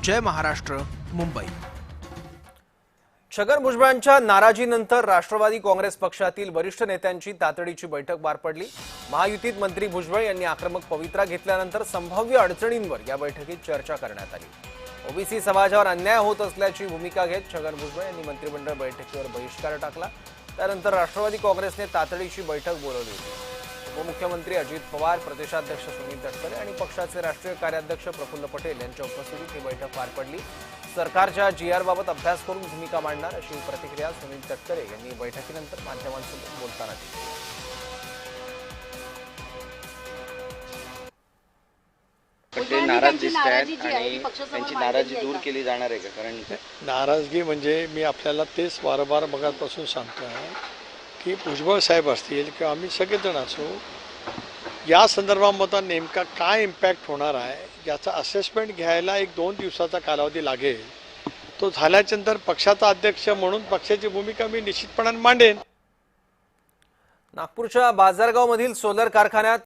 जय महाराष्ट्र, मुंबई। छगन भुजबळांच्या नाराजीनंतर राष्ट्रवादी काँग्रेस पक्षातील वरिष्ठ नेत्यांची तातडीची बैठक पार पडली। महायुतीत मंत्री भुजबळ यांनी आक्रमक पवित्रा घेतल्यानंतर संभाव्य अडचणींवर या बैठकीत चर्चा करण्यात आली। ओबीसी समाजावर अन्याय होत असल्याची भूमिका घेत छगन भुजबळ यांनी मंत्रिमंडळ बैठकीवर बहिष्कार टाकला। त्यानंतर राष्ट्रवादी काँग्रेसने तातडीची बैठक बोलावली होती। उपमुख्यमंत्री अजित पवार, प्रदेशाध्यक्ष सुनील तटकरे आणि पक्षाचे राष्ट्रीय कार्याध्यक्ष प्रफुल्ल पटेल यांच्या उपस्थितीत ही बैठक पार पडली। सरकारच्या जीआरबाबत अभ्यास करून भूमिका मांडणार अशी प्रतिक्रिया सुनील तटकरे यांनी बैठकीनंतर माध्यमांसोबत बोलताना दिली। ते नाराज दिसतात आणि त्यांची नाराजी दूर केली जाणार आहे का? कारण नाराजगी म्हणजे मी आपल्याला तेच वारंवार मगापासून सांगतोय की भुजबळ साहेब असतील किंवा आम्ही सगळेजण असो, या संदर्भामध्ये नेमका काय इम्पॅक्ट होणार आहे याचा असेसमेंट घ्यायला 1-2 दिवसाचा कालावधी लागेल। तो झाल्यानंतर पक्षाचा अध्यक्ष म्हणून पक्षाची भूमिका मी निश्चितपणाने मांडेन। नागपूरच्या बाजारगावमधील सोलर कारखान्यात